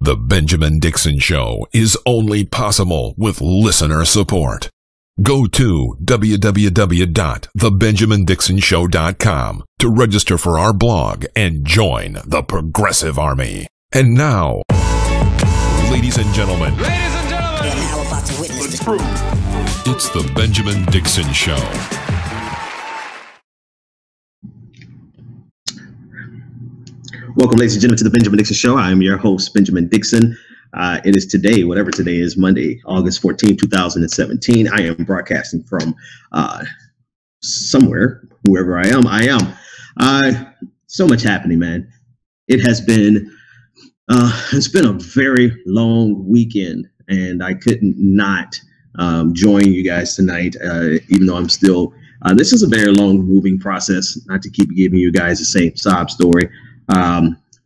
The Benjamin Dixon Show is only possible with listener support. Go to www.thebenjamindixonshow.com to register for our blog and join the Progressive Army. And now, ladies and gentlemen, now about to witness the truth. It's the Benjamin Dixon Show. Welcome, ladies and gentlemen, to the Benjamin Dixon Show. I am your host, Benjamin Dixon. It is today, whatever today is, Monday, August 14, 2017. I am broadcasting from somewhere, whoever I am. So much happening, man. It has been, it's been a very long weekend, and I couldn't not join you guys tonight, even though I'm still, this is a very long moving process, not to keep giving you guys the same sob story.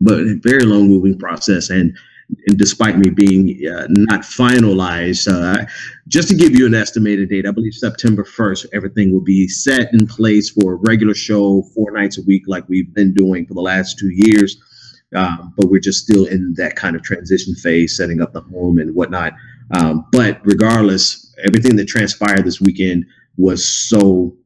But a very long moving process, and despite me being not finalized, just to give you an estimated date, I believe September 1st, everything will be set in place for a regular show 4 nights a week like we've been doing for the last 2 years. But we're just still in that kind of transition phase, setting up the home and whatnot. But regardless, everything that transpired this weekend was so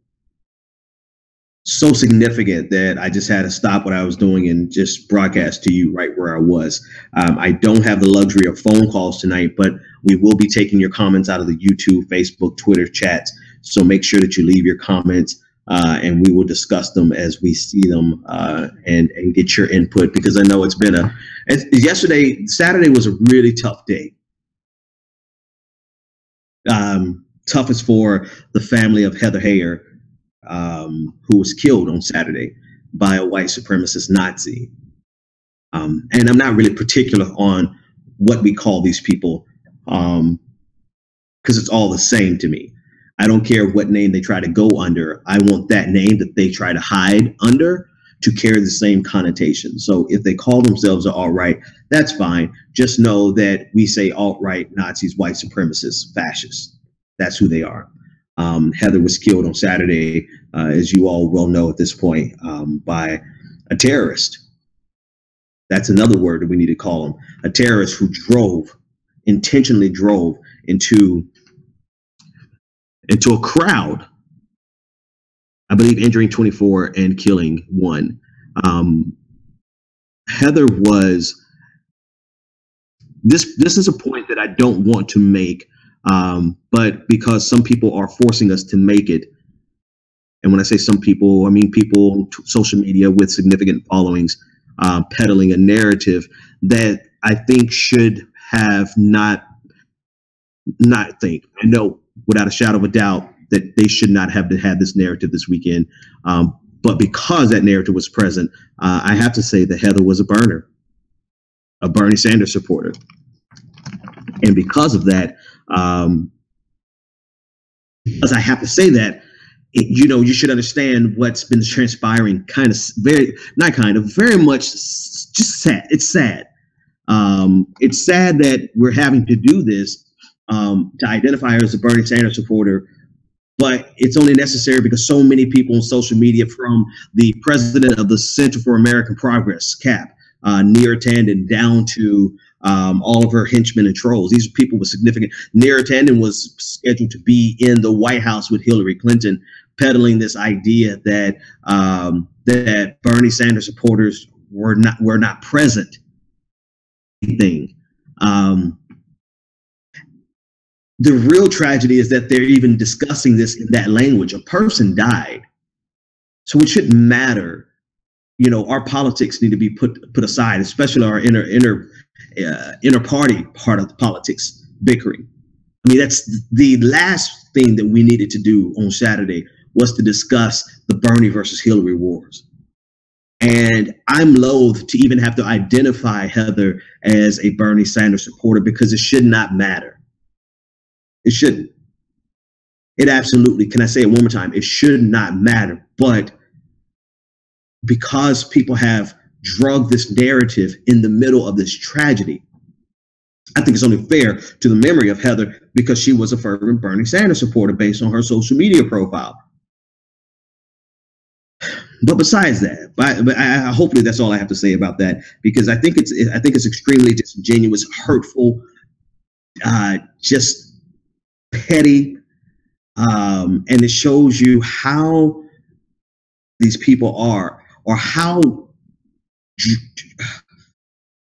significant that I just had to stop what I was doing and just broadcast to you right where I was. I don't have the luxury of phone calls tonight, but we will be taking your comments out of the YouTube, Facebook, Twitter chats. So make sure that you leave your comments and we will discuss them as we see them and get your input, because I know it's been Saturday was a really tough day. Toughest for the family of Heather Heyer, who was killed on Saturday by a white supremacist Nazi. And I'm not really particular on what we call these people, because it's all the same to me. I don't care what name they try to go under. I want that name that they try to hide under to carry the same connotation. So if they call themselves alt-right, that's fine. Just know that we say alt-right, Nazis, white supremacists, fascists. That's who they are. Heather was killed on Saturday, as you all well know at this point, by a terrorist. That's another word that we need to call him. A terrorist who intentionally drove into a crowd, I believe injuring 24 and killing 1. Heather was, this is a point that I don't want to make, but because some people are forcing us to make it, and when I say some people, I mean people on social media with significant followings, peddling a narrative that I think should have I know without a shadow of a doubt that they should not have had this narrative this weekend. But because that narrative was present, I have to say that Heather was a Bernie Sanders supporter. And because of that, because I have to say that, you should understand what's been transpiring very much just sad. It's sad. It's sad that we're having to do this to identify her as a Bernie Sanders supporter, but it's only necessary because so many people on social media, from the president of the Center for American Progress, CAP, Neera Tanden, down to all of her henchmen and trolls. These are people with significant. Neera Tanden was scheduled to be in the White House with Hillary Clinton, peddling this idea that that Bernie Sanders supporters were not present. The real tragedy is that they're even discussing this in that language. A person died, so it shouldn't matter. Our politics need to be put aside, especially our inner party part of the politics bickering. I mean, that's the last thing that we needed to do on Saturday, was to discuss the Bernie versus Hillary wars. And I'm loath to even have to identify Heather as a Bernie Sanders supporter, because it should not matter. It shouldn't. It absolutely, can I say it one more time? It should not matter. But because people have drugged this narrative in the middle of this tragedy, I think it's only fair to the memory of Heather, because she was a fervent Bernie Sanders supporter based on her social media profile. But besides that, hopefully that's all I have to say about that, because I think it's extremely disingenuous, hurtful, just petty, and it shows you how these people are, or how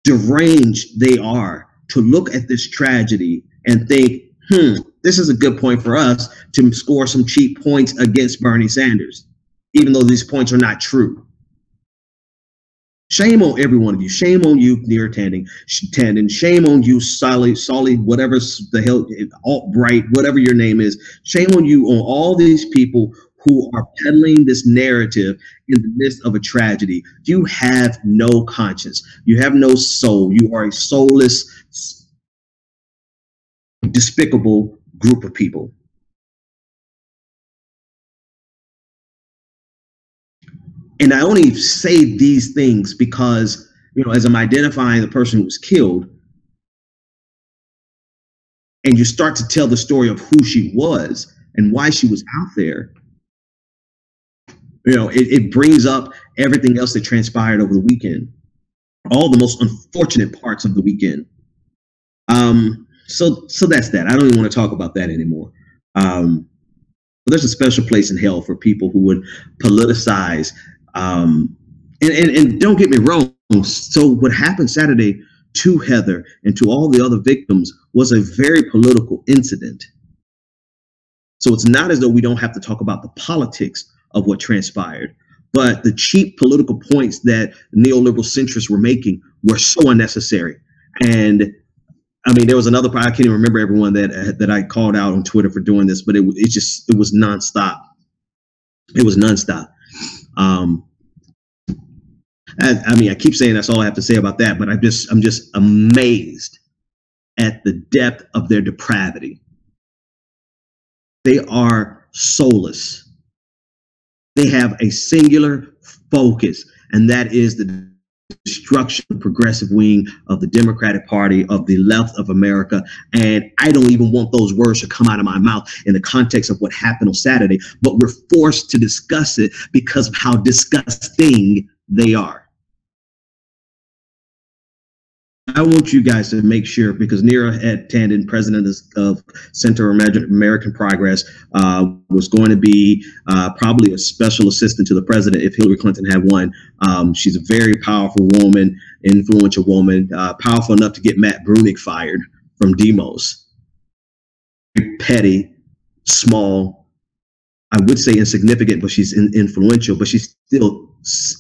deranged they are to look at this tragedy and think, this is a good point for us to score some cheap points against Bernie Sanders, even though these points are not true. Shame on every one of you. Shame on you, Neera Tanden. Shame on you, Solly, whatever the hell, Alt-Bright, whatever your name is. Shame on you, on all these people who are peddling this narrative in the midst of a tragedy. You have no conscience. You have no soul. You are a soulless, despicable group of people. And I only say these things because, as I'm identifying the person who was killed, and you start to tell the story of who she was and why she was out there, it brings up everything else that transpired over the weekend, all the most unfortunate parts of the weekend. So that's that. I don't even want to talk about that anymore. But there's a special place in hell for people who would politicize. And don't get me wrong. So what happened Saturday to Heather and to all the other victims was a very political incident. So it's not as though we don't have to talk about the politics of what transpired, but the cheap political points that neoliberal centrists were making were so unnecessary. And I mean, there was another part, I can't even remember everyone that I called out on Twitter for doing this, but it was nonstop. It was nonstop. I mean, I keep saying that's all I have to say about that, but I'm just amazed at the depth of their depravity. They are soulless. They have a singular focus, and that is the destruction of the progressive wing of the Democratic Party, of the left of America. And I don't even want those words to come out of my mouth in the context of what happened on Saturday, but we're forced to discuss it because of how disgusting they are. I want you guys to make sure, because Neera Tanden, president of Center for American Progress, was going to be probably a special assistant to the president if Hillary Clinton had won. She's a very powerful woman, influential woman, powerful enough to get Matt Bruenig fired from Demos. Very petty, small, I would say insignificant, but she's influential, but she's still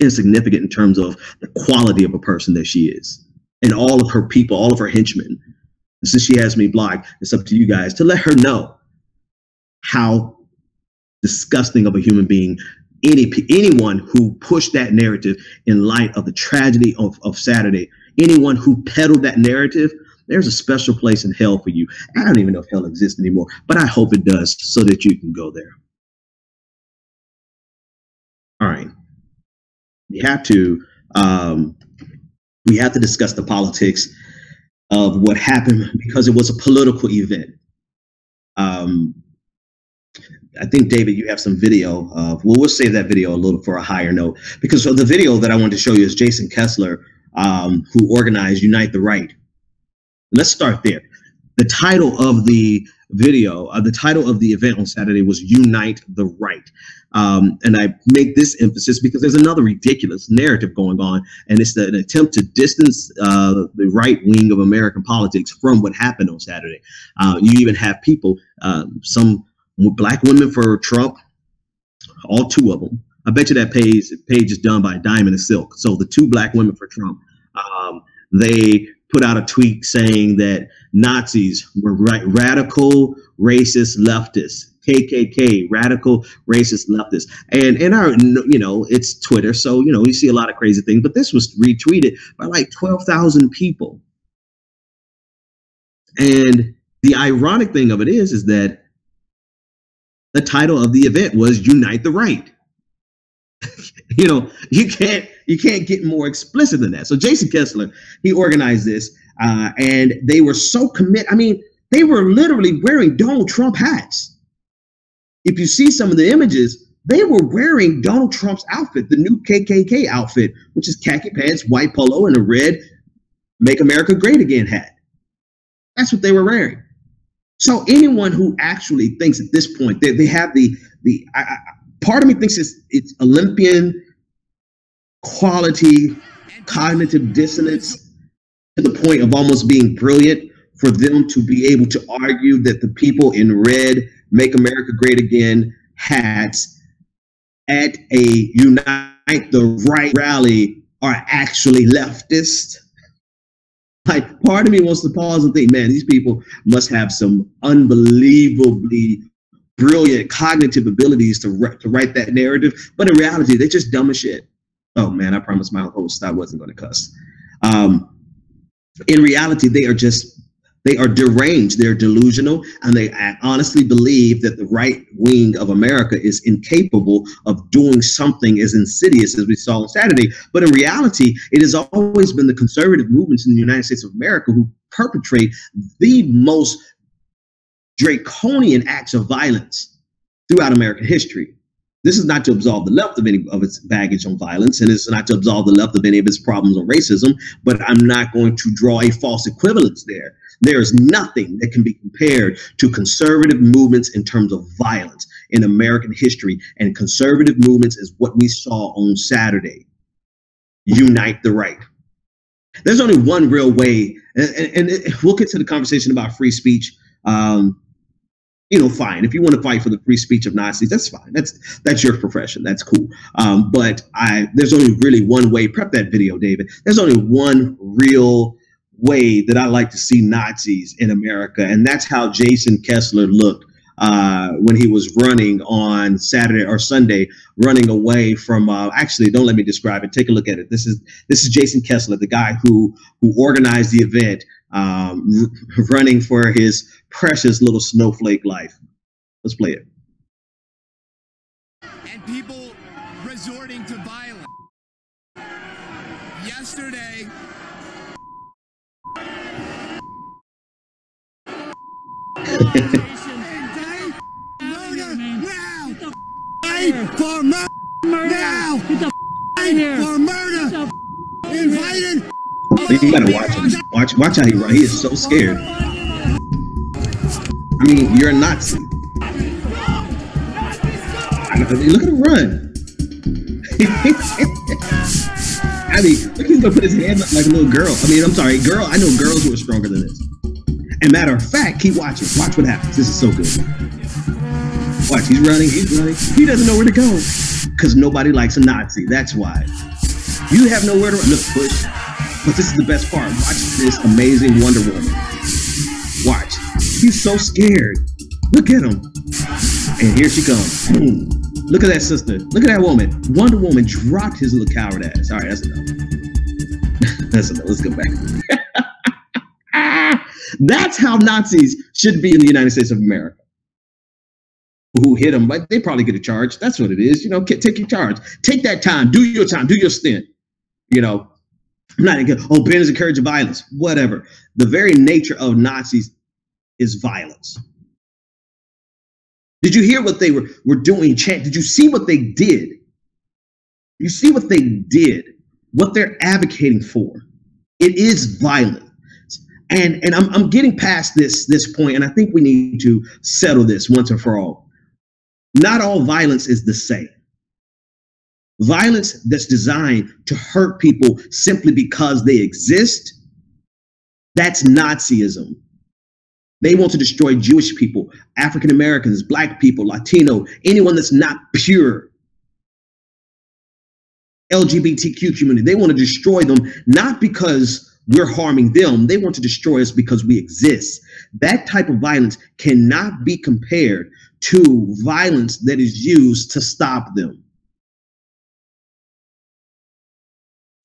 insignificant in terms of the quality of a person that she is. And all of her people, all of her henchmen. And since she has me blocked, it's up to you guys to let her know how disgusting of a human being anyone who pushed that narrative in light of the tragedy of Saturday, anyone who peddled that narrative, there's a special place in hell for you. I don't even know if hell exists anymore, but I hope it does so that you can go there. All right. We have to discuss the politics of what happened because it was a political event. I think, David, you have some video of, we'll save that video a little for a higher note, because the video that I wanted to show you is Jason Kessler, who organized Unite the Right. Let's start there. The title of the video, the title of the event on Saturday was Unite the Right. And I make this emphasis because there's another ridiculous narrative going on, and it's an attempt to distance the right wing of American politics from what happened on Saturday. You even have people, some black women for Trump, all two of them. I bet you that page is done by Diamond and Silk. So the two black women for Trump, they put out a tweet saying that Nazis were radical, racist, leftists. KKK, radical, racist, leftist. And it's Twitter, so, you see a lot of crazy things, but this was retweeted by like 12,000 people. And the ironic thing of it is that the title of the event was Unite the Right. You can't get more explicit than that. So Jason Kessler, he organized this, and they were so committed. I mean, they were literally wearing Donald Trump hats. If you see some of the images, They were wearing Donald Trump's outfit, the new KKK outfit, which is khaki pants, white polo, and a red Make America Great Again hat. That's what they were wearing. So anyone who actually thinks at this point that they have part of me thinks it's Olympian quality cognitive dissonance to the point of almost being brilliant for them to be able to argue that the people in red Make America Great Again hats at a Unite the Right rally are actually leftist. Like, part of me wants to pause and think, man, these people must have some unbelievably brilliant cognitive abilities to write that narrative. But in reality, they're just dumb as shit. Oh, man, I promised my host I wasn't going to cuss. In reality, they are deranged, they're delusional, and they honestly believe that the right wing of America is incapable of doing something as insidious as we saw on Saturday. But in reality, it has always been the conservative movements in the United States of America who perpetrate the most draconian acts of violence throughout American history. This is not to absolve the left of any of its baggage on violence, and it's not to absolve the left of any of its problems on racism, but I'm not going to draw a false equivalence there. There is nothing that can be compared to conservative movements in terms of violence in American history, and conservative movements is what we saw on Saturday. Unite the right. There's only one real way, and we'll get to the conversation about free speech. Fine. If you want to fight for the free speech of Nazis, that's fine. That's your profession. That's cool. But there's only really one way. Prep that video, David. There's only one real way that I like to see Nazis in America, and that's how Jason Kessler looked when he was running on Saturday or Sunday, running away from. Actually, don't let me describe it. Take a look at it. This is Jason Kessler, the guy who organized the event, running for his precious little snowflake life. Let's play it. And people resorting to violence. Yesterday, for murder now! For murder! Invited! You gotta watch him. Watch how he runs. He is so scared. I mean, you're a Nazi. Look at him run. I mean, look, he's gonna put his hand up like a little girl. I mean, I'm sorry, girl. I know girls who are stronger than this. And matter of fact, keep watching. Watch what happens. This is so good. Watch, he's running. He doesn't know where to go because nobody likes a Nazi. That's why. You have nowhere to run. Look, push. But this is the best part. Watch this amazing Wonder Woman. Watch. He's so scared. Look at him. And here she comes. Boom. Look at that sister. Look at that woman. Wonder Woman dropped his little coward ass. All right, that's enough. That's enough. Let's go back. That's how Nazis should be in the United States of America. Who hit them, but they probably get a charge. That's what it is. Take your charge. Take that time. Do your time. Do your stint. I'm not again. Oh, Ben is encouraging violence. Whatever. The very nature of Nazis is violence. Did you hear what they were doing? Did you see what they did? You see what they did? What they're advocating for? It is violent. And I'm getting past this point, and I think we need to settle this once and for all. Not all violence is the same. Violence that's designed to hurt people simply because they exist, that's Nazism. They want to destroy Jewish people, African Americans, Black people, Latino, anyone that's not pure. LGBTQ community, they want to destroy them, not because we're harming them. They want to destroy us because we exist. That type of violence cannot be compared to violence that is used to stop them.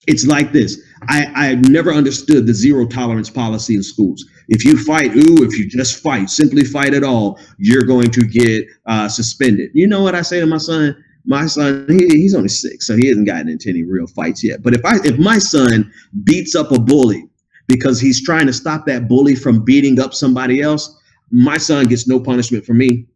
It's like this. I never understood the zero tolerance policy in schools. If you fight, if you just fight, simply fight at all, you're going to get suspended. You know what I say to my son? My son, he's only 6, so he hasn't gotten into any real fights yet. But if my son beats up a bully because he's trying to stop that bully from beating up somebody else, my son gets no punishment from me.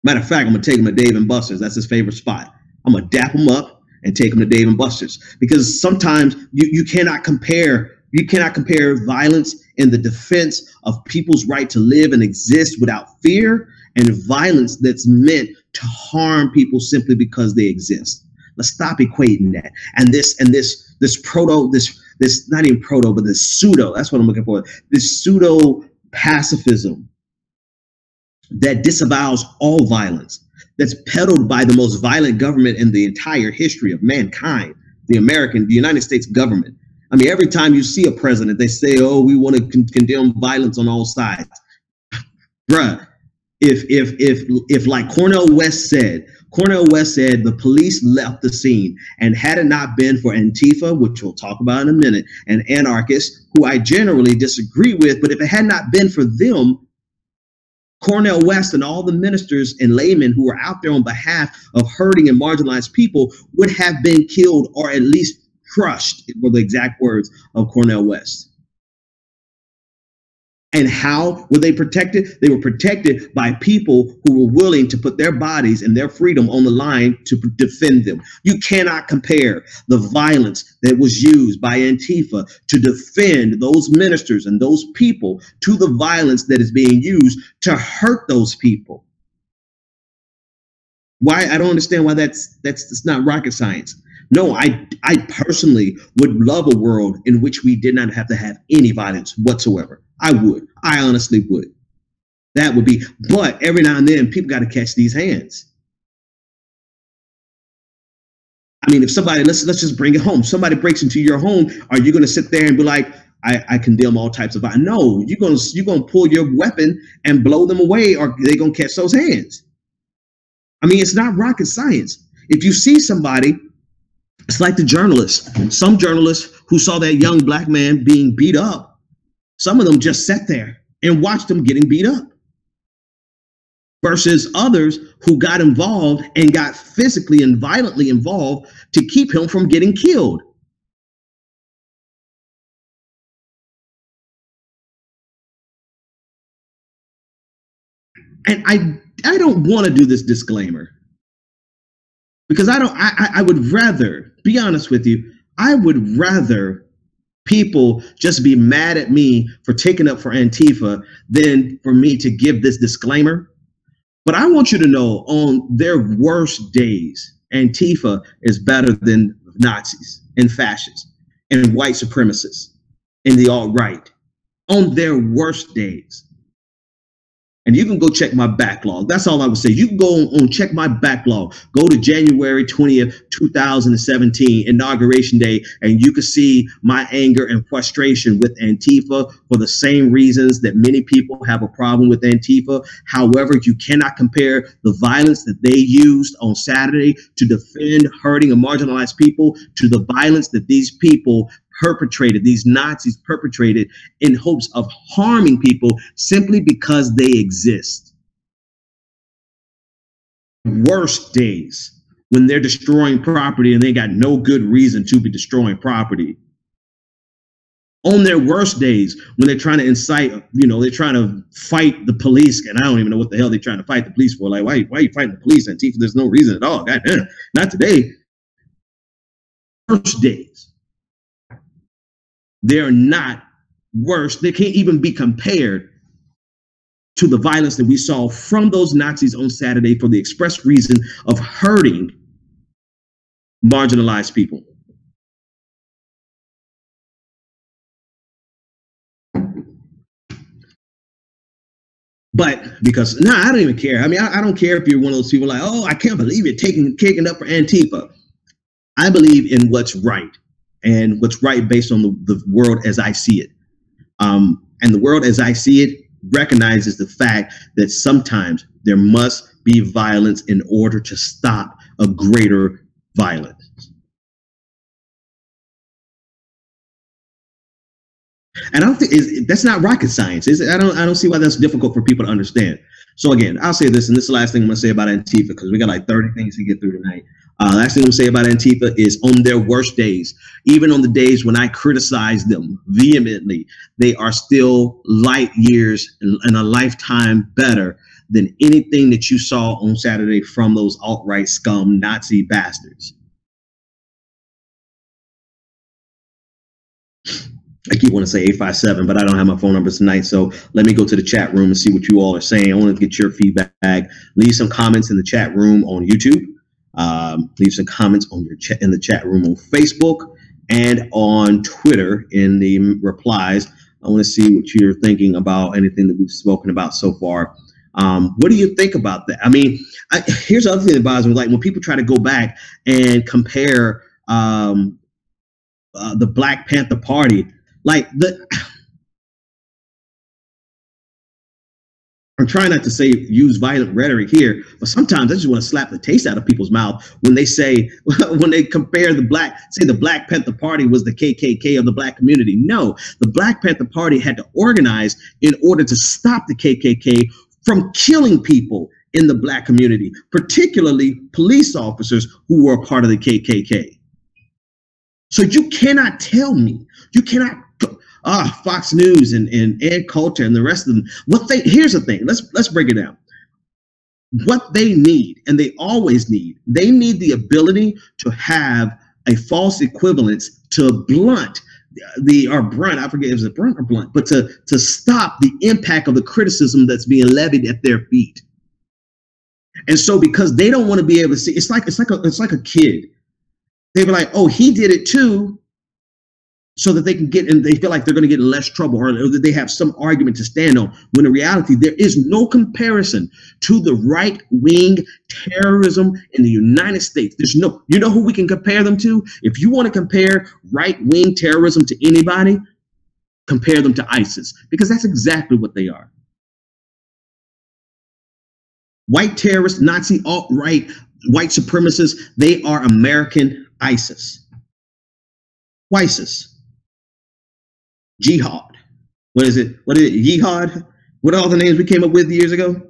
Matter of fact, I'm gonna take him to Dave and Buster's. That's his favorite spot. I'm gonna dap him up and take him to Dave and Buster's, because sometimes you cannot compare violence in the defense of people's right to live and exist without fear, and violence that's meant to harm people simply because they exist. Let's stop equating that. And this not even proto, but this pseudo, that's what I'm looking for. This pseudo pacifism that disavows all violence, that's peddled by the most violent government in the entire history of mankind, the United States government. I mean, every time you see a president, they say, oh, we want to condemn violence on all sides. Bruh, if like Cornel West said, the police left the scene, and had it not been for Antifa, which we'll talk about in a minute, and anarchists, who I generally disagree with, but if it had not been for them, Cornel West and all the ministers and laymen who were out there on behalf of hurting and marginalized people would have been killed, or at least crushed, were the exact words of Cornel West. And how were they protected? They were protected by people who were willing to put their bodies and their freedom on the line to defend them. You cannot compare the violence that was used by Antifa to defend those ministers and those people to the violence that is being used to hurt those people. Why? I don't understand why that's not rocket science. No, I personally would love a world in which we did not have to have any violence whatsoever. I would. I honestly would. That would be. But every now and then, people got to catch these hands. I mean, if somebody, let's just bring it home. Somebody breaks into your home, are you going to sit there and be like, I condemn all types of violence? No, you're going to pull your weapon and blow them away, or they're going to catch those hands. I mean, it's not rocket science. If you see somebody, it's like the journalists. Some journalists who saw that young black man being beat up, some of them just sat there and watched him getting beat up. Versus others who got involved and got physically and violently involved to keep him from getting killed. And I don't want to do this disclaimer, because I would rather, be honest with you, I would rather people just be mad at me for taking up for Antifa than for me to give this disclaimer. But I want you to know, on their worst days, Antifa is better than Nazis and fascists and white supremacists and the alt-right. On their worst days. And you can go check my backlog. That's all I would say. You can go on check my backlog. Go to January 20th, 2017, Inauguration Day, and you can see my anger and frustration with Antifa for the same reasons that many people have a problem with Antifa. However, you cannot compare the violence that they used on Saturday to defend hurting and marginalized people to the violence that these people perpetrated, these Nazis perpetrated in hopes of harming people simply because they exist. Worst days, when they're destroying property and they got no good reason to be destroying property. On their worst days, when they're trying to incite, they're trying to fight the police, and I don't even know what the hell they're trying to fight the police for. Like, why are you fighting the police, Antifa? There's no reason at all. Goddamn, not today. Worst days. They're not worse. They can't even be compared to the violence that we saw from those Nazis on Saturday for the express reason of hurting marginalized people. But because, I don't even care. I mean, I don't care if you're one of those people like, oh, I can't believe you're kicking up for Antifa. I believe in what's right. And what's right based on the world as I see it. And the world as I see it recognizes the fact that sometimes there must be violence in order to stop a greater violence. And I don't think that's not rocket science, is it? I don't see why that's difficult for people to understand. So again, I'll say this, and this is the last thing I'm going to say about Antifa, because we got like 30 things to get through tonight. Last thing I'm going to say about Antifa is, on their worst days, even on the days when I criticize them vehemently, they are still light years and a lifetime better than anything that you saw on Saturday from those alt-right scum Nazi bastards. I keep wanting to say 857, but I don't have my phone numbers tonight. So let me go to the chat room and see what you all are saying. I want to get your feedback. Leave some comments in the chat room on YouTube. Leave some comments on your in the chat room on Facebook and on Twitter in the replies. I want to see what you're thinking about anything that we've spoken about so far. What do you think about that? I mean, here's the other thing that bothers me. Like when people try to go back and compare the Black Panther Party, like I'm trying not to use violent rhetoric here, but sometimes I just want to slap the taste out of people's mouth when they say, when they compare the Black Panther Party was the KKK of the Black community. No, the Black Panther Party had to organize in order to stop the KKK from killing people in the Black community, particularly police officers who were a part of the KKK. So you cannot tell me, you cannot, Fox News and Ed Culture and the rest of them, here's the thing, let's break it down. What they need, and they always need, they need the ability to have a false equivalence to blunt I forget, is it brunt or blunt, but to stop the impact of the criticism that's being levied at their feet. And so because they don't want to be able to see, it's like a kid. They were like, oh, he did it too, so that they can get, and they feel like they're going to get in less trouble, or that they have some argument to stand on, when in reality, there is no comparison to the right-wing terrorism in the United States. There's no, you know who we can compare them to? If you want to compare right-wing terrorism to anybody, compare them to ISIS, because that's exactly what they are. White terrorists, Nazi, alt-right, white supremacists, they are American ISIS. ISIS. Jihad. What is it? Jihad? What are all the names we came up with years ago?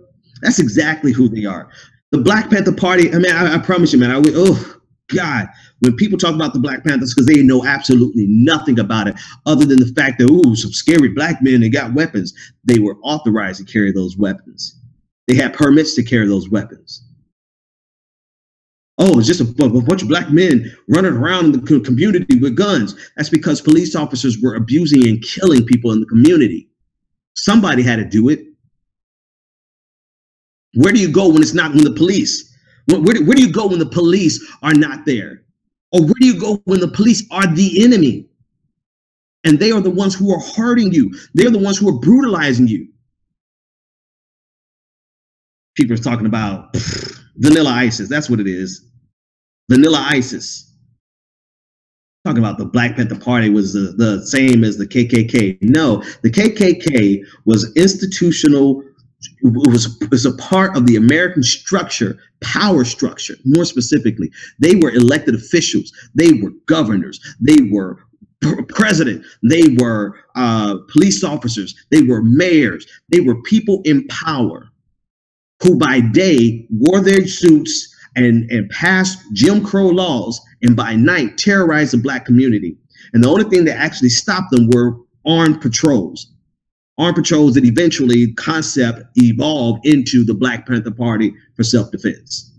That's exactly who they are. The Black Panther Party, I mean, I promise you, man, oh, God, when people talk about the Black Panthers, because they know absolutely nothing about it, other than the fact that, ooh, some scary black men, they got weapons. They were authorized to carry those weapons. They had permits to carry those weapons. Oh, it's just a bunch of black men running around in the community with guns. That's because police officers were abusing and killing people in the community. Somebody had to do it. Where do you go when it's not when the police? Where do you go when the police are not there? Or where do you go when the police are the enemy? And they are the ones who are hurting you. They're the ones who are brutalizing you. People are talking about vanilla ISIS. That's what it is. Vanilla ISIS. Talking about the Black Panther Party was the same as the KKK. No, the KKK was institutional. It was a part of the American structure, power structure, more specifically. They were elected officials. They were governors. They were president. They were police officers. They were mayors. They were people in power who by day wore their suits and passed Jim Crow laws, and by night terrorized the black community. And the only thing that actually stopped them were armed patrols. Armed patrols that eventually concept evolved into the Black Panther Party for self-defense.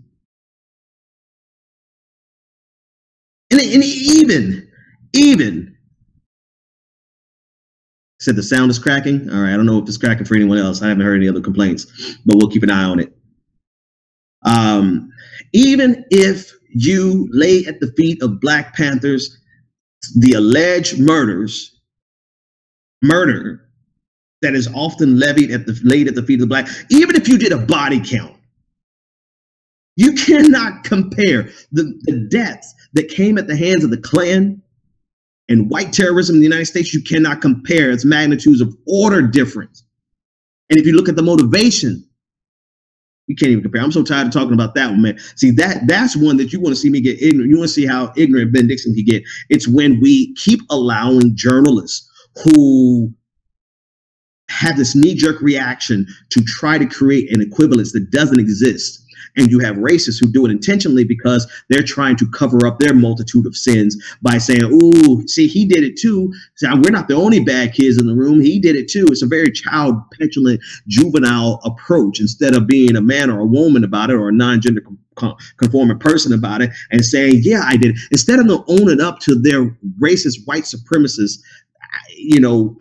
And even said the sound is cracking. All right, I don't know if it's cracking for anyone else. I haven't heard any other complaints, but we'll keep an eye on it. Even if you lay at the feet of Black Panthers the alleged murder that is often laid at the feet of the black, even if you did a body count, you cannot compare the deaths that came at the hands of the Klan and white terrorism in the United States. You cannot compare its magnitudes of order difference. And if you look at the motivation, you can't even compare. I'm so tired of talking about that one, man. See, that's one that you want to see me get ignorant. You want to see how ignorant Ben Dixon can get. It's when we keep allowing journalists who have this knee-jerk reaction to try to create an equivalence that doesn't exist. And you have racists who do it intentionally because they're trying to cover up their multitude of sins by saying, ooh, see, he did it too. So we're not the only bad kids in the room. He did it too. It's a very child, petulant, juvenile approach instead of being a man or a woman about it or a non-gender conforming person about it and saying, yeah, I did it. Instead of them owning up to their racist, white supremacist,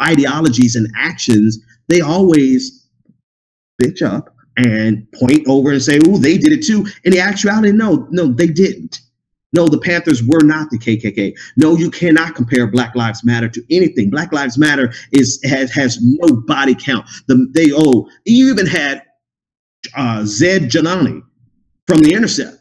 ideologies and actions, they always bitch up and point over and say, oh, they did it too. In the actuality, no, they didn't. No, the Panthers were not the KKK. No, you cannot compare Black Lives Matter to anything. Black Lives Matter has no body count. You even had Zed Jalani from The Intercept.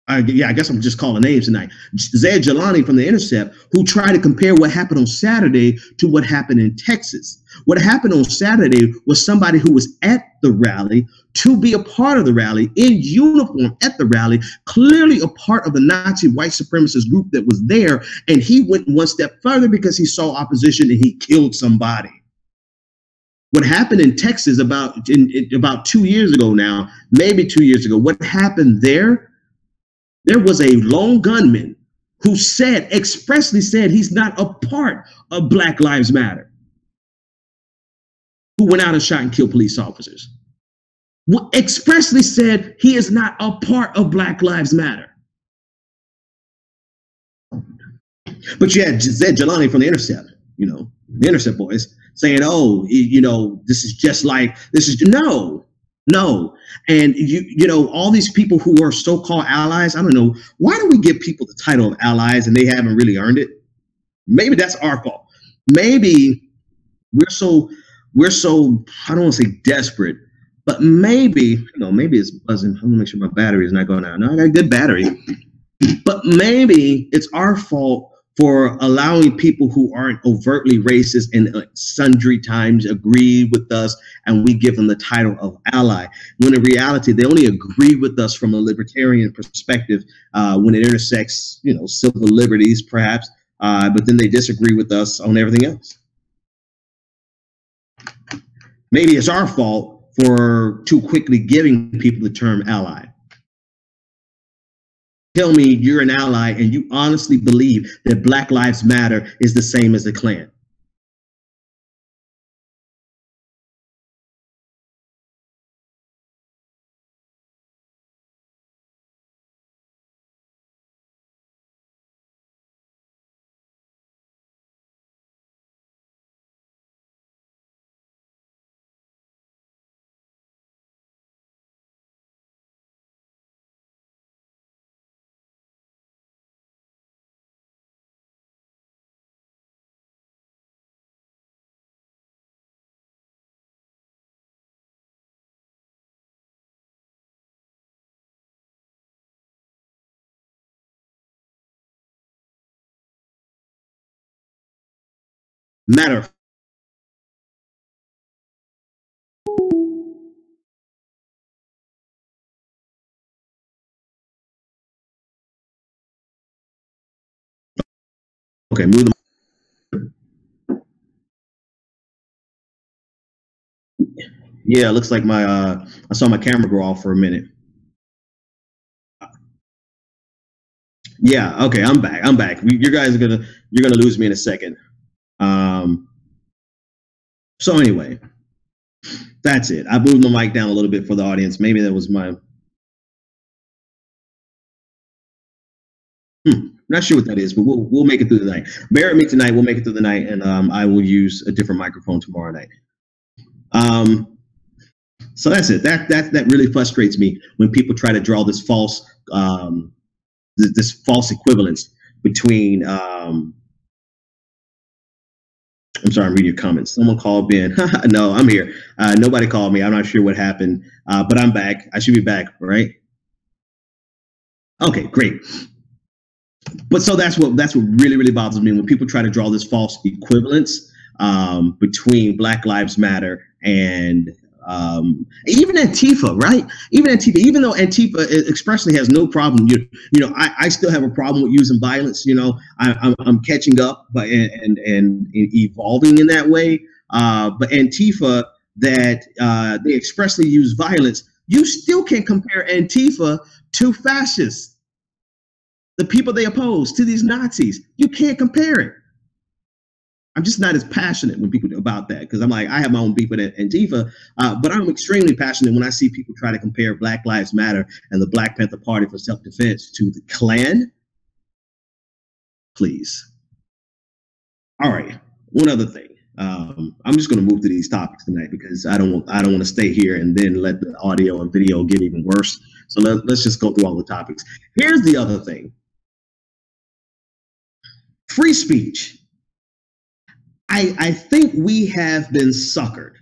I guess I'm just calling names tonight. Zed Jalani from The Intercept, who tried to compare what happened on Saturday to what happened in Texas. What happened on Saturday was somebody who was at the rally to be a part of the rally, in uniform at the rally, clearly a part of the Nazi white supremacist group that was there. And he went one step further because he saw opposition and he killed somebody. What happened in Texas about 2 years ago now, maybe 2 years ago, what happened there was a lone gunman who expressly said he's not a part of Black Lives Matter, who went out and shot and killed police officers. Expressly said he is not a part of Black Lives Matter. But you had Zed Jalani from The Intercept, The Intercept boys, saying, oh, this is no. And all these people who are so-called allies, I don't know, why do we give people the title of allies and they haven't really earned it? Maybe that's our fault. Maybe we're so, I don't want to say desperate, but maybe it's buzzing. I'm gonna make sure my battery is not going out. No, I got a good battery. But maybe it's our fault for allowing people who aren't overtly racist and sundry times agree with us, and we give them the title of ally, when in reality they only agree with us from a libertarian perspective when it intersects civil liberties perhaps, but then they disagree with us on everything else. Maybe it's our fault for too quickly giving people the term ally. Tell me you're an ally and you honestly believe that Black Lives Matter is the same as the Klan. Matter. Okay, move them. Yeah, it looks like I saw my camera go off for a minute. Yeah, okay, I'm back. You guys you're gonna lose me in a second. So anyway, that's it. I moved the mic down a little bit for the audience. Maybe that was my. Not sure what that is, but we'll make it through the night. Bear with me tonight. We'll make it through the night, and I will use a different microphone tomorrow night. So that's it. That really frustrates me when people try to draw this false equivalence between. I'm sorry, I'm reading your comments. Someone called Ben. No, I'm here. Nobody called me. I'm not sure what happened, but I'm back. I should be back, right? Okay, great. But so that's what really, really bothers me when people try to draw this false equivalence between Black Lives Matter and even Antifa, right? Even though Antifa expressly has no problem, I still have a problem with using violence. I'm catching up, but and evolving in that way. But Antifa, that they expressly use violence. You still can't compare Antifa to fascists, the people they oppose, to these Nazis. You can't compare it. I'm just not as passionate when people about that, because I'm like, I have my own beef with Antifa, but I'm extremely passionate when I see people try to compare Black Lives Matter and the Black Panther Party for self-defense to the Klan. Please. All right, one other thing. I'm just going to move to these topics tonight because I don't want to stay here and then let the audio and video get even worse. So let's just go through all the topics. Here's the other thing. Free speech. I think we have been suckered.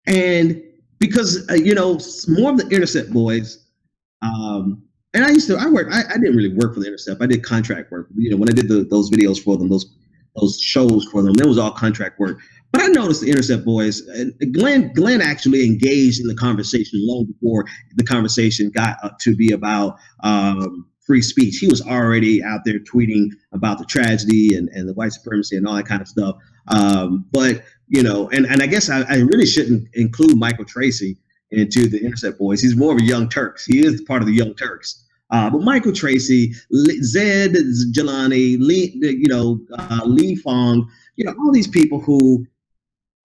And because, more of the Intercept boys, and I didn't really work for the Intercept. I did contract work. When I did those videos for them, those shows for them, that was all contract work. But I noticed the Intercept boys, Glenn actually engaged in the conversation long before the conversation got to be about free speech. He was already out there tweeting about the tragedy and the white supremacy and all that kind of stuff. But, and I guess I really shouldn't include Michael Tracy into the Intercept boys. He's more of a Young Turks. He is part of the Young Turks. But Michael Tracy, Zed Jelani, Lee Fong, all these people who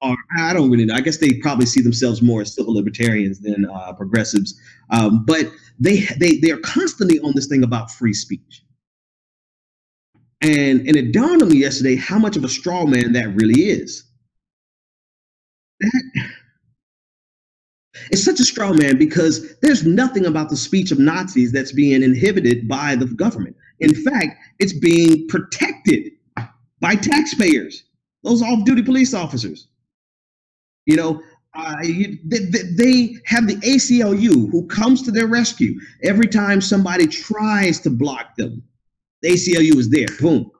are, I don't really know. I guess they probably see themselves more as civil libertarians than progressives. But they are constantly on this thing about free speech. And it dawned on me yesterday how much of a straw man that really is. It's such a straw man because there's nothing about the speech of Nazis that's being inhibited by the government. In fact, it's being protected by taxpayers, those off-duty police officers. They have the ACLU who comes to their rescue every time somebody tries to block them. The ACLU is there, boom,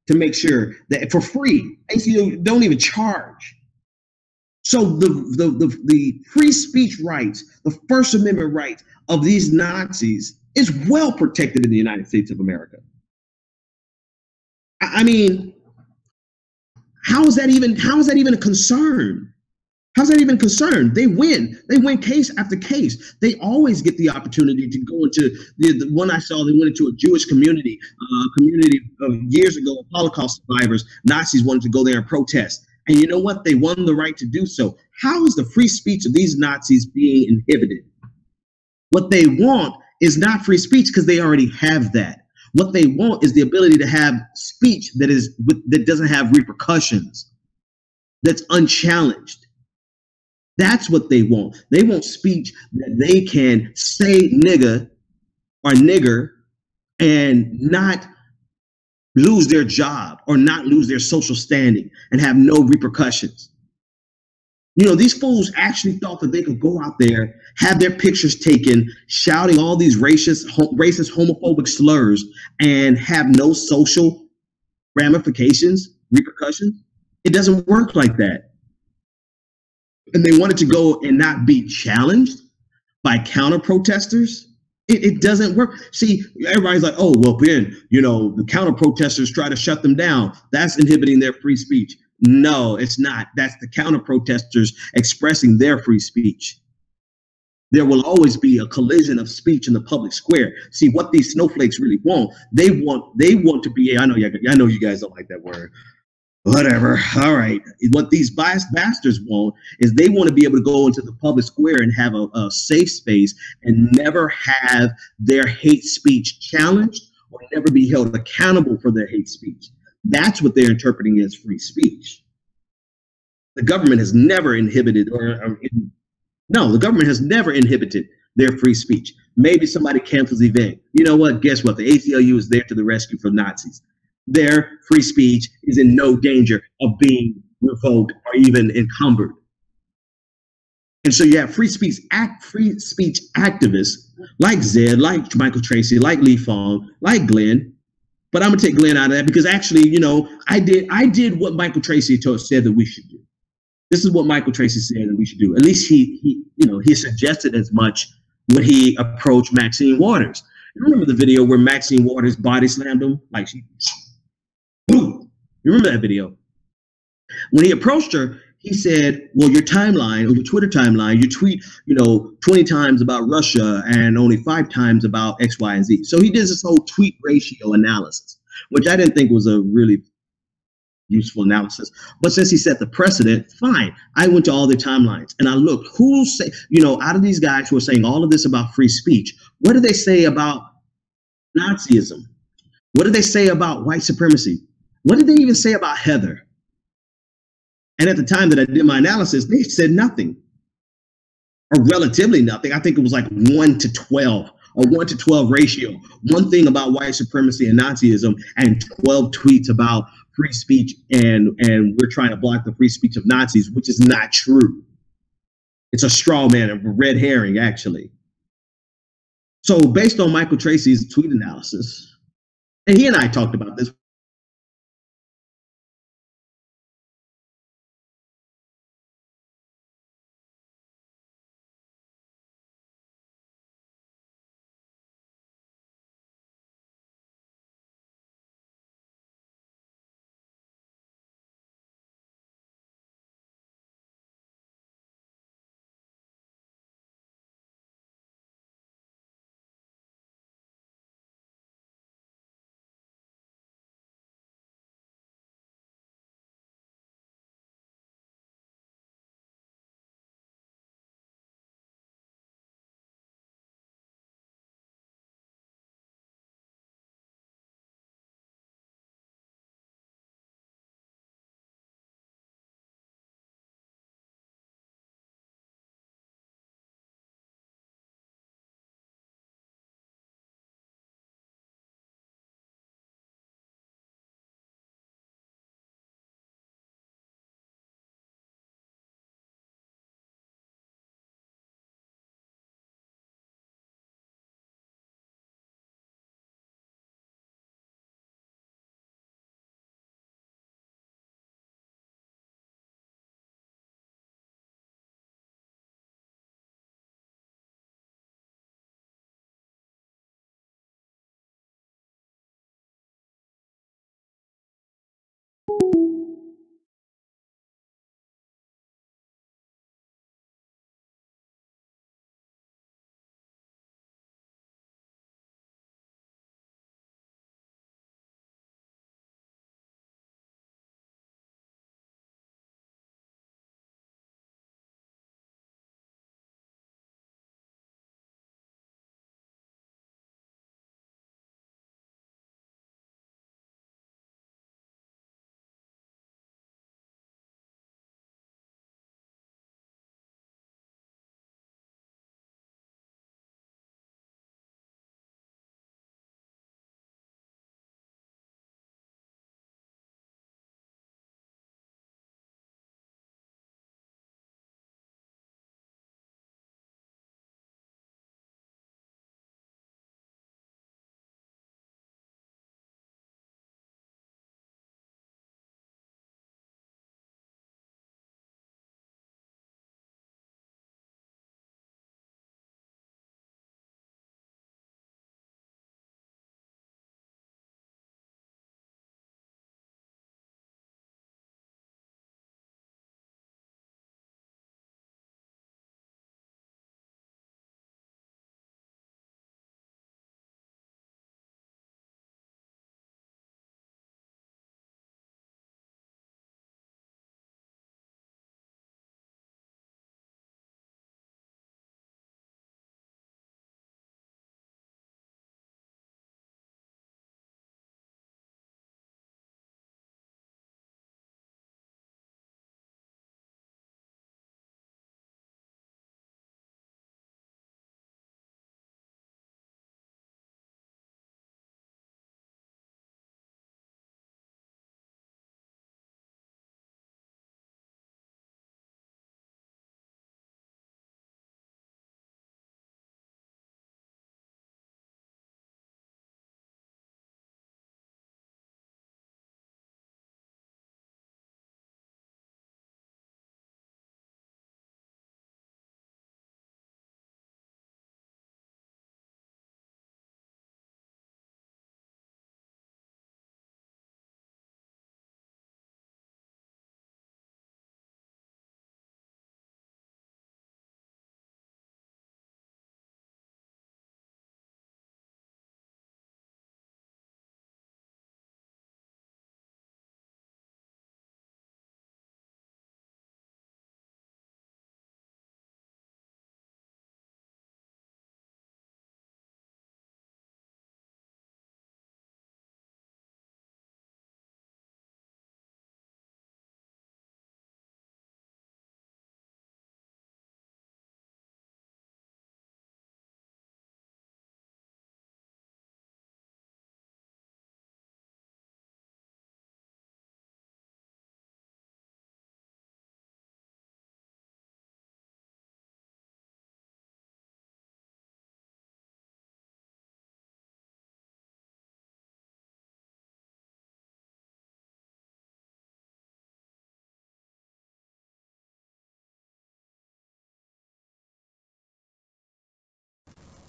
to make sure that for free. ACLU don't even charge. So the free speech rights, the First Amendment rights of these Nazis is well protected in the United States of America. I mean, how is that even a concern? How's that even a concern? They win case after case. They always get the opportunity to go into the one I saw. They went into a Jewish community of years ago of Holocaust survivors. Nazis wanted to go there and protest. And you know what? They won the right to do so. How is the free speech of these Nazis being inhibited? What they want is not free speech because they already have that. What they want is the ability to have speech that doesn't have repercussions, that's unchallenged. That's what they want. They want speech that they can say nigga or nigger and not lose their job or not lose their social standing and have no repercussions. These fools actually thought that they could go out there, have their pictures taken, shouting all these racist, homophobic slurs and have no social ramifications, repercussions. It doesn't work like that. And they wanted to go and not be challenged by counter protesters. It doesn't work. See, everybody's like, oh, well, Ben, the counter protesters try to shut them down. That's inhibiting their free speech. No, it's not. That's the counter protesters expressing their free speech. There will always be a collision of speech in the public square. See, what these snowflakes really want, they want to be, I know you guys don't like that word. Whatever. All right. What these bastards want is they want to be able to go into the public square and have a safe space and never have their hate speech challenged or never be held accountable for their hate speech. That's what they're interpreting as free speech. The government has never inhibited the government has never inhibited their free speech. Maybe somebody cancels the event. You know what? Guess what? The ACLU is there to the rescue for Nazis. Their free speech is in no danger of being revoked or even encumbered. And so you have free speech activists like Zed, like Michael Tracy, like Lee Fong, like Glenn. But I'm gonna take Glenn out of that because actually, I did what Michael Tracy said that we should do. This is what Michael Tracy said that we should do. At least he suggested as much when he approached Maxine Waters. You remember the video where Maxine Waters body slammed him? Boom. You remember that video? When he approached her, he said, well, your timeline, or your Twitter timeline, you tweet, 20 times about Russia and only 5 times about X, Y, and Z. So he did this whole tweet ratio analysis, which I didn't think was a really useful analysis. But since he set the precedent, fine. I went to all the timelines and I looked who's say, out of these guys who are saying all of this about free speech, what do they say about Nazism? What do they say about white supremacy? What did they even say about Heather? And at the time that I did my analysis, they said nothing, or relatively nothing. I think it was like 1 to 12, or 1 to 12 ratio. One thing about white supremacy and Nazism, and 12 tweets about free speech, and we're trying to block the free speech of Nazis, which is not true. It's a straw man, a red herring, actually. So based on Michael Tracy's tweet analysis, and he and I talked about this,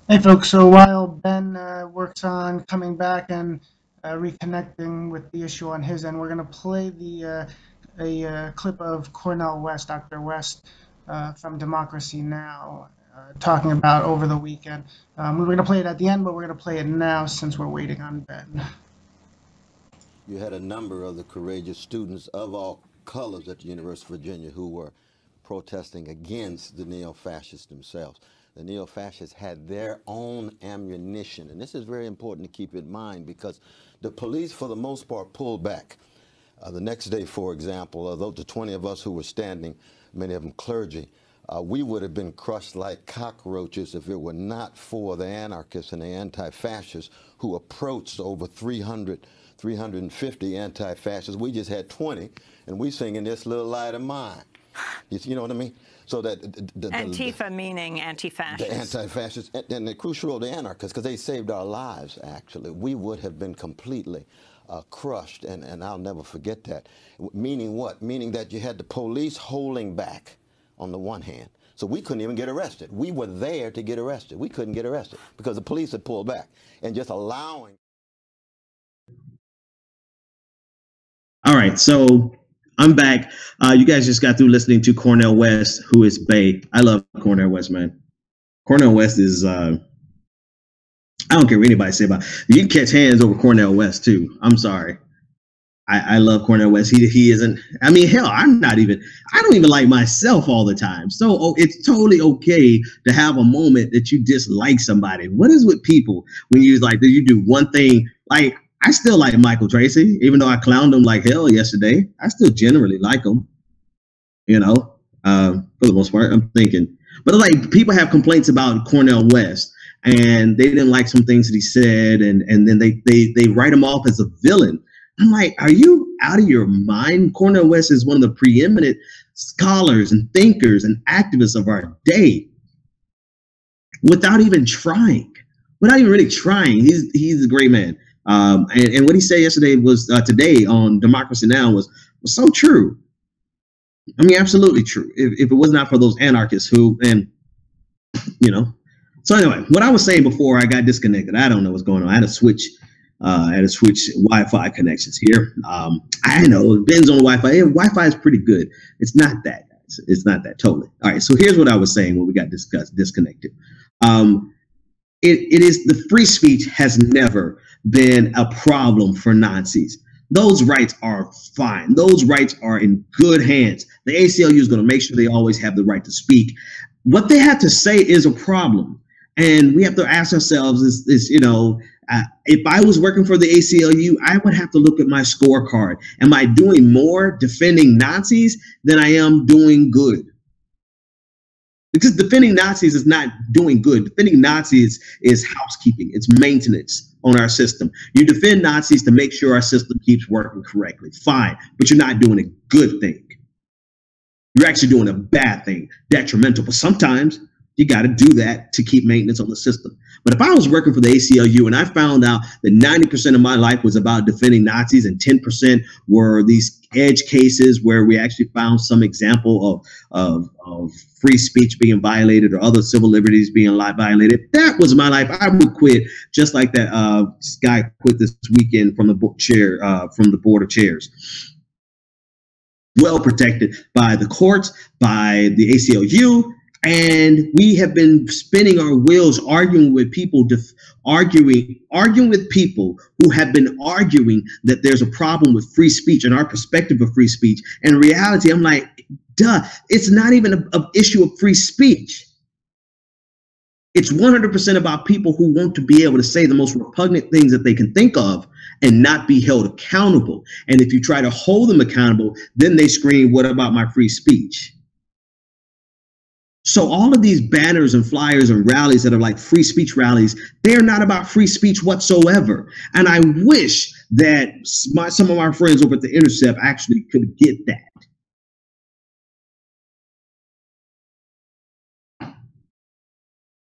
Hey folks, so while Ben works on coming back and reconnecting with the issue on his end, we're going to play a clip of Cornel West, Dr. West, from Democracy Now! Talking about over the weekend. We were going to play it at the end, but we're going to play it now since we're waiting on Ben. You had a number of the courageous students of all colors at the University of Virginia who were protesting against the neo-fascists themselves. The neo-fascists had their own ammunition, and this is very important to keep in mind because the police, for the most part, pulled back. The next day, for example, the 20 of us who were standing, many of them clergy, we would have been crushed like cockroaches if it were not for the anarchists and the anti-fascists who approached over 350 anti-fascists. We just had 20, and we singing This Little Light of Mine. You know what I mean? So that Antifa meaning anti-fascist. The anti-fascists, and the crucial role, the anarchists, because they saved our lives, actually. We would have been completely crushed, and I'll never forget that. Meaning what? Meaning that you had the police holding back on the one hand. So we couldn't even get arrested. We were there to get arrested. We couldn't get arrested because the police had pulled back and just allowing. All right, so I'm back. You guys just got through listening to Cornel West, who is Bay. I love Cornel West, man. Cornel West is, I don't care what anybody say about it. You can catch hands over Cornel West, too. I'm sorry. I love Cornel West. He isn't, I mean, hell, I don't even like myself all the time. So it's totally okay to have a moment that you dislike somebody. What is with people when you you do one thing, like, I still like Michael Tracy, even though I clowned him like hell yesterday. I still generally like him, you know, for the most part, I'm thinking. But like people have complaints about Cornel West and they didn't like some things that he said. And then they write him off as a villain. I'm like, are you out of your mind? Cornel West is one of the preeminent scholars and thinkers and activists of our day without even really trying. He's a great man. And what he said yesterday was today on Democracy Now! was so true. I mean, absolutely true. If it was not for those anarchists who, and you know, so anyway, what I was saying before I got disconnected, I don't know what's going on. I had to switch Wi-Fi connections here. I know Ben's on Wi-Fi. Yeah, Wi-Fi is pretty good. It's not that, guys. It's not that totally. All right. So here's what I was saying when we got disconnected. It is the free speech has never been a problem for Nazis. Those rights are fine. Those rights are in good hands. The ACLU is going to make sure they always have the right to speak. What they have to say is a problem. And we have to ask ourselves is you know, if I was working for the ACLU, I would have to look at my scorecard. Am I doing more defending Nazis than I am doing good? Because defending Nazis is not doing good. Defending Nazis is housekeeping. It's maintenance on our system. You defend Nazis to make sure our system keeps working correctly. Fine, but you're not doing a good thing. You're actually doing a bad thing, detrimental. But sometimes you got to do that to keep maintenance on the system. But if I was working for the ACLU and I found out that 90% of my life was about defending Nazis and 10% were these edge cases where we actually found some example of free speech being violated or other civil liberties being violated, that was my life. I would quit just like that guy quit this weekend from the board of chairs. Well protected by the courts, by the ACLU. And we have been spinning our wheels arguing with people, arguing with people who have been arguing that there's a problem with free speech and our perspective of free speech. And in reality, I'm like, duh, it's not even an issue of free speech. It's 100% about people who want to be able to say the most repugnant things that they can think of and not be held accountable. And if you try to hold them accountable, then they scream, what about my free speech? So all of these banners and flyers and rallies that are like free speech rallies, they're not about free speech whatsoever. And I wish that some of our friends over at The Intercept actually could get that.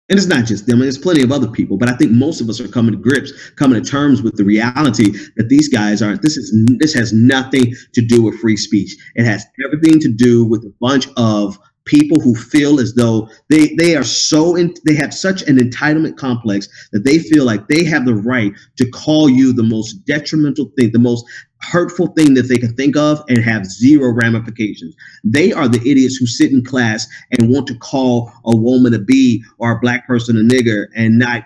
And it's not just them, there's plenty of other people, but I think most of us are coming to terms with the reality that these guys aren't, this has nothing to do with free speech. It has everything to do with a bunch of people who feel as though they are so they have such an entitlement complex that they feel like they have the right to call you the most detrimental thing, the most hurtful thing that they can think of, and have zero ramifications. They are the idiots who sit in class and want to call a woman a B or a black person a nigger and not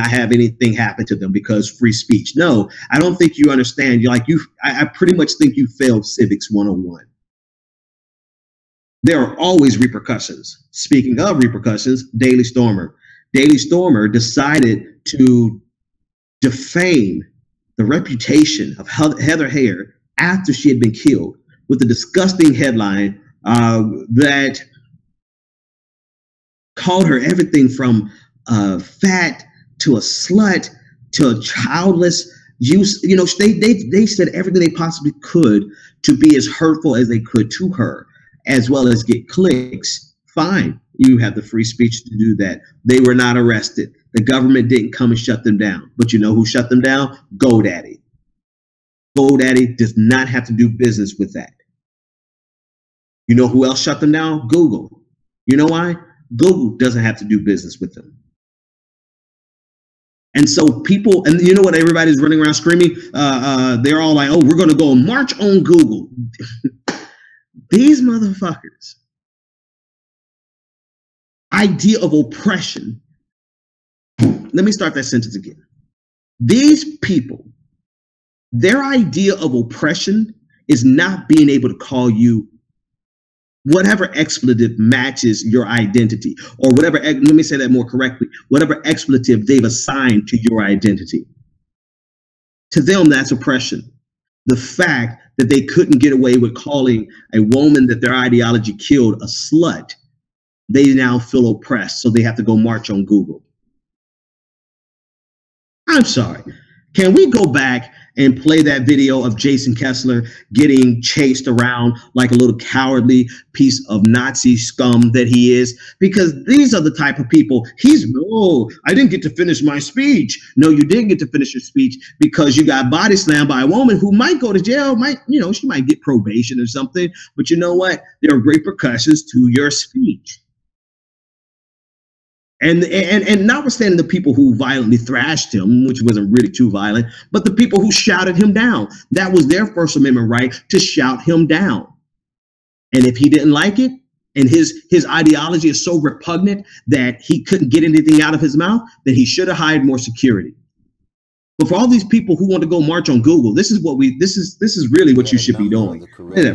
have anything happen to them because free speech. No, I don't think you understand. I pretty much think you failed Civics 101. There are always repercussions. Speaking of repercussions, Daily Stormer decided to defame the reputation of Heather Heyer after she had been killed with a disgusting headline that called her everything from fat to a slut to a childless use. They said everything they possibly could to be as hurtful as they could to her, as well as get clicks. Fine, you have the free speech to do that. They were not arrested. The government didn't come and shut them down. But you know who shut them down? GoDaddy. GoDaddy does not have to do business with that. You know who else shut them down? Google. You know why? Google doesn't have to do business with them. And so people, and you know what everybody's running around screaming? They're all like, oh, we're going to go march on Google. These motherfuckers' idea of oppression. Let me start that sentence again. These people, their idea of oppression is not being able to call you whatever expletive matches your identity, or whatever, let me say that more correctly, whatever expletive they've assigned to your identity. To them, that's oppression. The fact that they couldn't get away with calling a woman that their ideology killed a slut, they now feel oppressed, so they have to go march on Google. I'm sorry. Can we go back and play that video of Jason Kessler getting chased around like a little cowardly piece of Nazi scum that he is? Because these are the type of people. I didn't get to finish my speech. No, you didn't get to finish your speech because you got body slammed by a woman who might go to jail, she might get probation or something. But you know what? There are repercussions to your speech. And notwithstanding the people who violently thrashed him, which wasn't really too violent, but the people who shouted him down, that was their First Amendment right to shout him down. And if he didn't like it, and his ideology is so repugnant that he couldn't get anything out of his mouth, then he should have hired more security. But for all these people who want to go march on Google, this is really what you should be doing.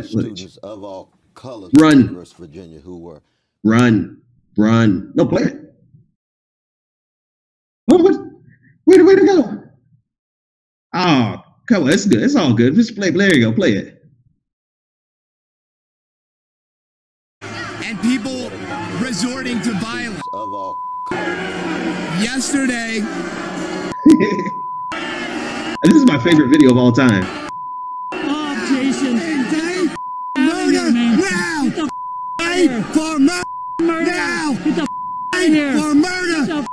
Students of all colors Run. in West Virginia who were Run. No, play it. Where to go? Oh, come on, it's good. It's all good. Just play. There you go. Play it. And people resorting to violence. of all Yesterday. This is my favorite video of all time. Oh, Jason. Murder now. Fight for murder now. Get the Fight here. for murder.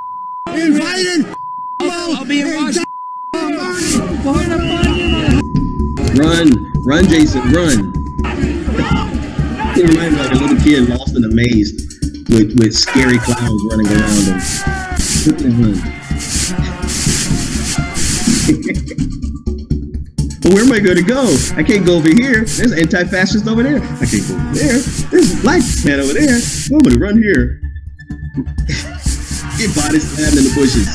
Invited. I'll be in Washington. Run, Jason, run. It reminds me like a little kid lost in a maze with scary clowns running around him. Well, where am I going to go? I can't go over here. There's an anti-fascist over there. I can't go over there. There's a black man over there. I'm going to run here. Get body slammed in the bushes.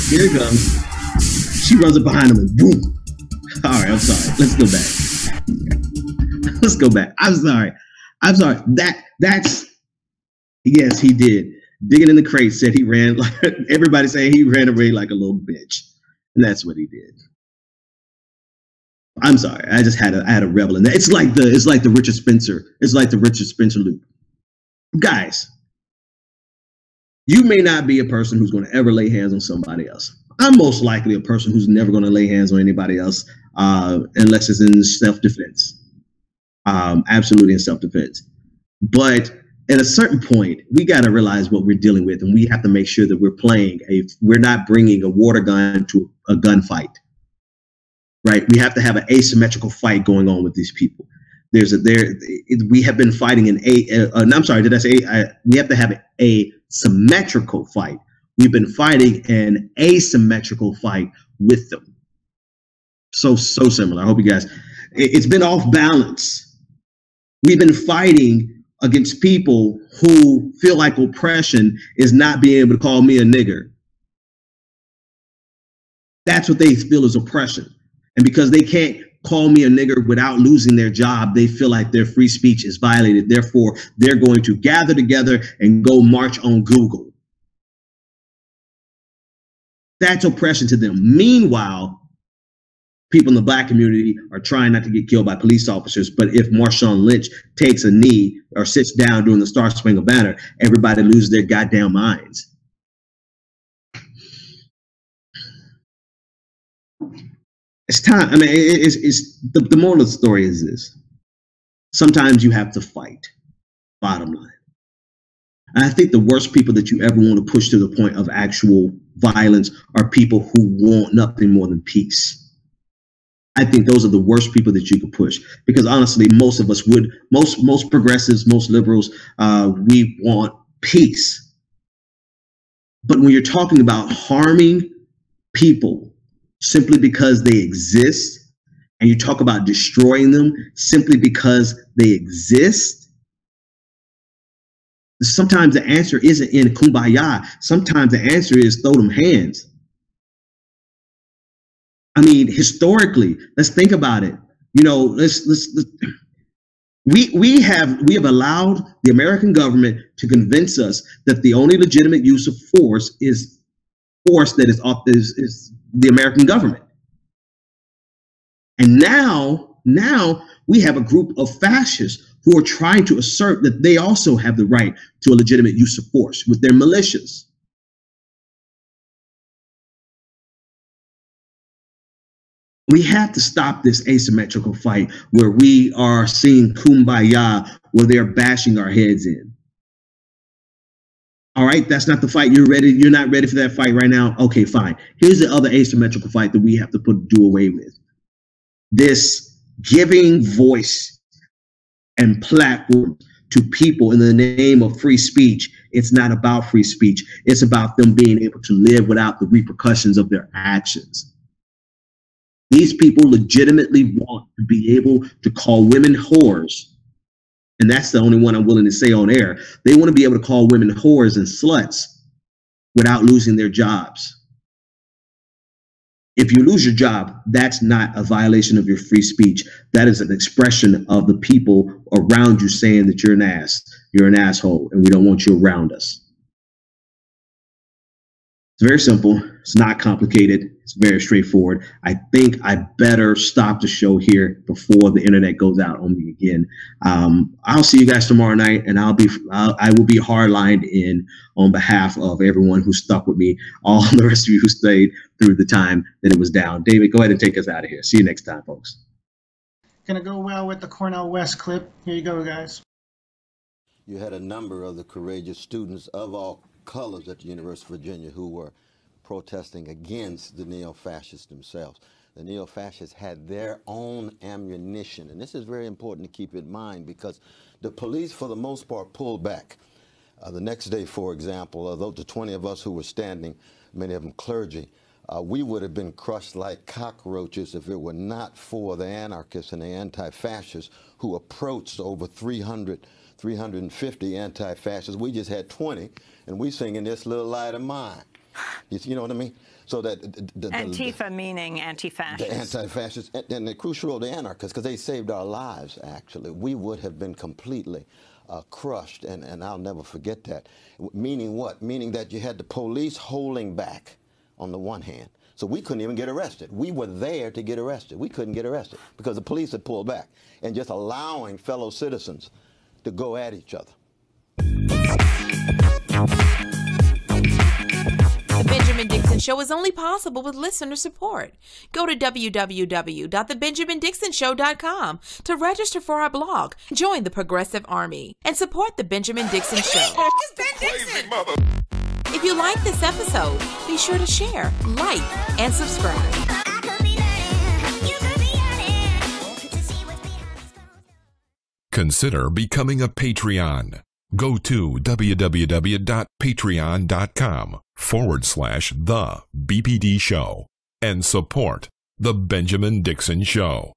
Here it comes. She runs up behind him and boom. All right, I'm sorry. Let's go back. Let's go back. I'm sorry. That's yes, he did. Digging in the crate said he ran like everybody saying he ran away like a little bitch. And that's what he did. I'm sorry. I had a revel in that. It's like the Richard Spencer. It's like the Richard Spencer loop. Guys, you may not be a person who's going to ever lay hands on somebody else. I'm most likely a person who's never going to lay hands on anybody else unless it's in self-defense. Absolutely in self-defense. But at a certain point, we got to realize what we're dealing with, and we have to make sure that we're not bringing a water gun to a gunfight. Right? We have to have an asymmetrical fight going on with these people. We have been fighting I'm sorry, did I say we have to have a symmetrical fight. We've been fighting an asymmetrical fight with them. So similar. I hope you guys, it's been off balance. We've been fighting against people who feel like oppression is not being able to call me a nigger. That's what they feel is oppression. And because they can't call me a nigger without losing their job, they feel like their free speech is violated. Therefore, they're going to gather together and go march on Google. That's oppression to them. Meanwhile, people in the black community are trying not to get killed by police officers. But if Marshawn Lynch takes a knee or sits down during the Star Spangled Banner, everybody loses their goddamn minds. It's time. I mean, it's the moral of the story is this. Sometimes you have to fight, bottom line. And I think the worst people that you ever want to push to the point of actual violence are people who want nothing more than peace. I think those are the worst people that you could push, because honestly, most of us would, most progressives, most liberals, we want peace. But when you're talking about harming people simply because they exist, and you talk about destroying them simply because they exist, sometimes the answer isn't in kumbaya. Sometimes the answer is throw them hands. I mean, historically, let's think about it. You know, we have allowed the American government to convince us that the only legitimate use of force is force that is the American government. And now we have a group of fascists who are trying to assert that they also have the right to a legitimate use of force with their militias. We have to stop this asymmetrical fight where we are seeing kumbaya, where they're bashing our heads in. All right, that's not the fight. You're not ready for that fight right now. Okay, fine. Here's the other asymmetrical fight that we have to do away with. This giving voice and platform to people in the name of free speech. It's not about free speech. It's about them being able to live without the repercussions of their actions. These people legitimately want to be able to call women whores. And that's the only one I'm willing to say on air. They want to be able to call women whores and sluts without losing their jobs. If you lose your job, that's not a violation of your free speech. That is an expression of the people around you saying that you're an ass, you're an asshole, and we don't want you around us. It's very simple. It's not complicated. It's very straightforward. I think I better stop the show here before the internet goes out on me again. I'll see you guys tomorrow night, and I will be hardlined in on behalf of everyone who stuck with me, all the rest of you who stayed through the time that it was down. David, go ahead and take us out of here. See you next time, folks. Gonna go well with the Cornel West clip. Here you go, guys. You had a number of the courageous students of all colors at the University of Virginia who were protesting against the neo-fascists themselves. The neo-fascists had their own ammunition, and this is very important to keep in mind because the police, for the most part, pulled back. The next day, for example, the 20 of us who were standing, many of them clergy, we would have been crushed like cockroaches if it were not for the anarchists and the anti-fascists who approached over 350 anti-fascists. We just had 20, and we singing This Little Light of Mine. You know what I mean? So that Antifa meaning anti-fascist. The anti-fascists, and the crucial role, the anarchists, because they saved our lives, actually. We would have been completely crushed, and I'll never forget that. Meaning what? Meaning that you had the police holding back on the one hand. So we couldn't even get arrested. We were there to get arrested. We couldn't get arrested because the police had pulled back and just allowing fellow citizens to go at each other. The Benjamin Dixon Show is only possible with listener support. Go to www.thebenjamindixonshow.com to register for our blog, join the Progressive Army, and support The Benjamin Dixon Show. It's Ben Dixon! If you like this episode, be sure to share, like, and subscribe. consider becoming a Patreon. Go to www.patreon.com/The BPD Show and support The Benjamin Dixon Show.